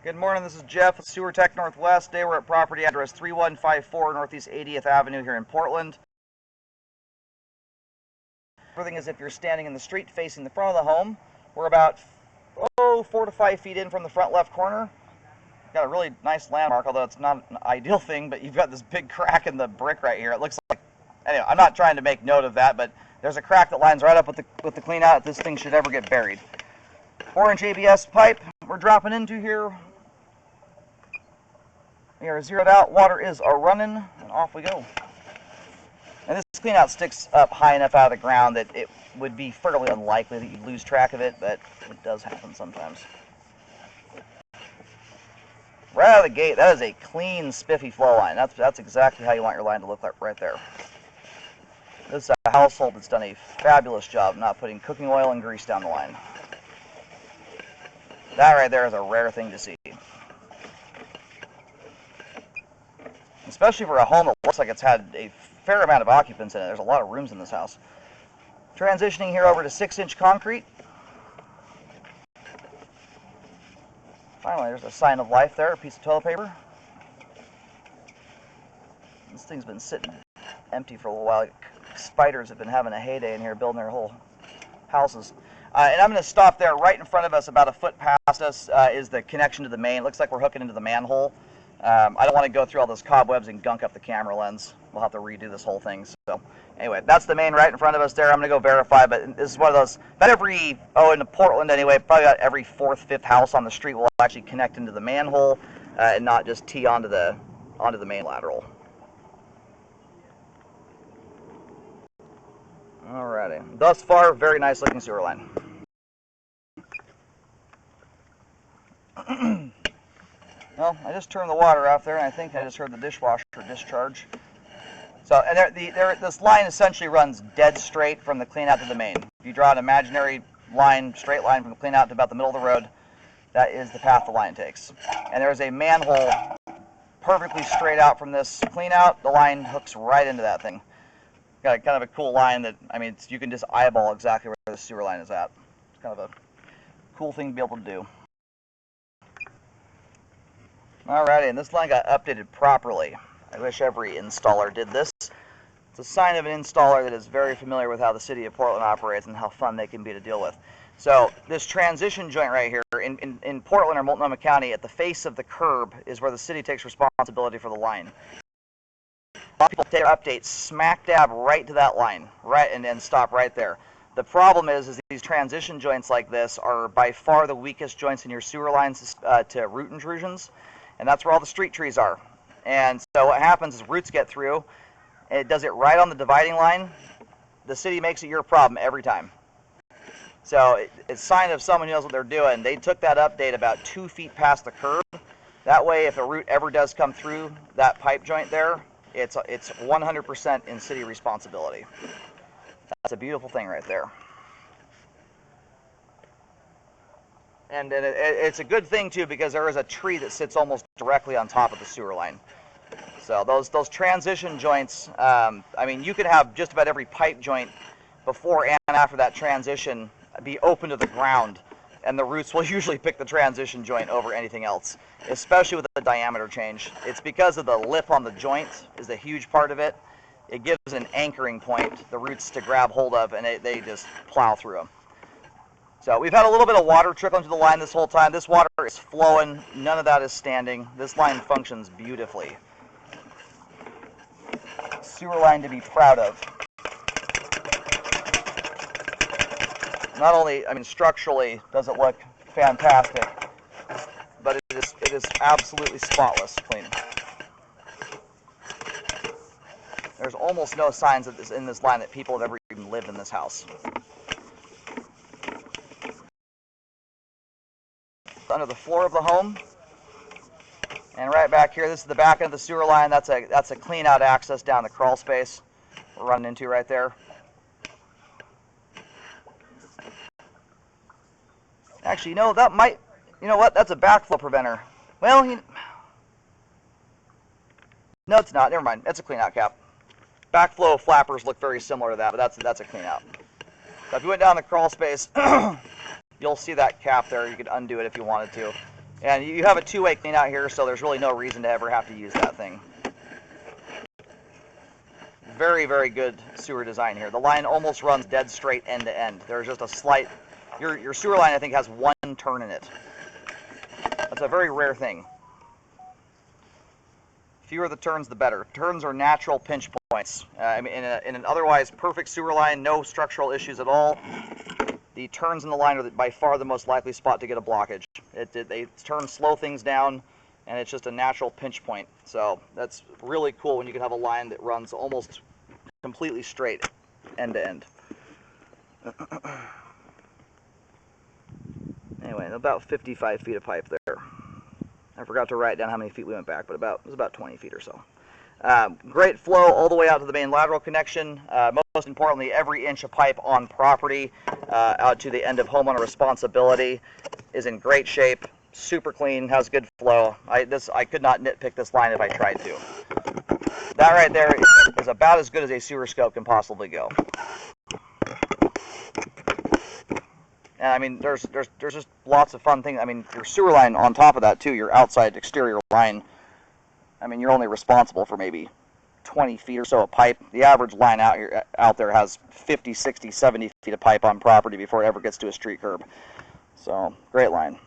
Good morning, this is Jeff with Sewer Tech Northwest. Today we're at property address 3154 Northeast 80th Avenue here in Portland. Everything is if you're standing in the street facing the front of the home. We're about 4 to 5 feet in from the front left corner. Got a really nice landmark, although it's not an ideal thing, but you've got this big crack in the brick right here. It looks like, anyway, I'm not trying to make note of that, but there's a crack that lines right up with the clean out if this thing should ever get buried. 4-inch ABS pipe we're dropping into here. We are zeroed out, water is a-running, and off we go. And this clean out sticks up high enough out of the ground that it would be fairly unlikely that you'd lose track of it, but it does happen sometimes. Right out of the gate, that is a clean, spiffy flow line. That's exactly how you want your line to look like right there. This is a household that's done a fabulous job not putting cooking oil and grease down the line. That right there is a rare thing to see. Especially for a home that looks like it's had a fair amount of occupants in it. There's a lot of rooms in this house. Transitioning here over to 6-inch concrete. Finally, there's a sign of life there, a piece of toilet paper. This thing's been sitting empty for a little while. Spiders have been having a heyday in here, building their whole houses. And I'm going to stop there. Right in front of us, about a foot past us, is the connection to the main. It looks like we're hooking into the manhole. I don't want to go through all those cobwebs and gunk up the camera lens. We'll have to redo this whole thing. So anyway, that's the main right in front of us there. I'm going to go verify, but this is one of those, in Portland anyway, probably about every 4th, 5th house on the street will actually connect into the manhole and not just tee onto the main lateral. Alrighty. Thus far, very nice looking sewer line. Well, I just turned the water off there, and I think I just heard the dishwasher discharge. So, and this line essentially runs dead straight from the clean out to the main. If you draw an imaginary line, straight line from the clean out to about the middle of the road, that is the path the line takes. And there's a manhole perfectly straight out from this clean out. The line hooks right into that thing. Got kind of a cool line that, I mean, you can just eyeball exactly where the sewer line is at. It's kind of a cool thing to be able to do. Alrighty, and this line got updated properly. I wish every installer did this. It's a sign of an installer that is very familiar with how the city of Portland operates and how fun they can be to deal with. So this transition joint right here, in Portland or Multnomah County, at the face of the curb is where the city takes responsibility for the line. A lot of people take their updates smack dab right to that line, right, and then stop right there. The problem is these transition joints like this are by far the weakest joints in your sewer lines to root intrusions. And that's where all the street trees are. And so what happens is roots get through, and it does it right on the dividing line. The city makes it your problem every time. So it's a sign of someone who knows what they're doing. They took that update about 2 feet past the curb. That way, if a root ever does come through that pipe joint there, it's 100% in city responsibility. That's a beautiful thing right there. And it's a good thing, too, because there is a tree that sits almost directly on top of the sewer line. So those transition joints, I mean, you could have just about every pipe joint before and after that transition be open to the ground, and the roots will usually pick the transition joint over anything else, especially with the diameter change. It's because of the lip on the joint is a huge part of it. It gives an anchoring point, the roots to grab hold of, and they just plow through them. So we've had a little bit of water trickling through the line this whole time. This water is flowing. None of that is standing. This line functions beautifully. Sewer line to be proud of. Not only, I mean, structurally does it look fantastic, but it is absolutely spotless clean. There's almost no signs of this in this line that people have ever even lived in this house. Under the floor of the home, and right back here, this is the back end of the sewer line. That's a clean out access down the crawl space we're running into right there. Actually, no, that might, you know what? That's a backflow preventer. Well, no, it's not. Never mind. That's a clean out cap. Backflow flappers look very similar to that, but that's a clean out. So if you went down the crawl space, you'll see that cap there. You could undo it if you wanted to. And you have a two-way clean out here, so there's really no reason to ever have to use that thing. Very, very good sewer design here. The line almost runs dead straight end to end. There's just a slight, your sewer line I think has one turn in it. That's a very rare thing. Fewer the turns, the better. Turns are natural pinch points. I mean, in an otherwise perfect sewer line, no structural issues at all, the turns in the line are by far the most likely spot to get a blockage. They slow things down, and it's just a natural pinch point. So that's really cool when you can have a line that runs almost completely straight, end to end. Anyway, about 55 feet of pipe there. I forgot to write down how many feet we went back, but it was about 20 feet or so. Great flow all the way out to the main lateral connection. Most importantly, every inch of pipe on property out to the end of homeowner responsibility is in great shape, super clean, has good flow. I could not nitpick this line if I tried to. That right there is about as good as a sewer scope can possibly go. And I mean, there's just lots of fun things. I mean, your sewer line on top of that too, your outside exterior line. I mean, you're only responsible for maybe 20 feet or so of pipe. The average line out there has 50, 60, 70 feet of pipe on property before it ever gets to a street curb. So, great line.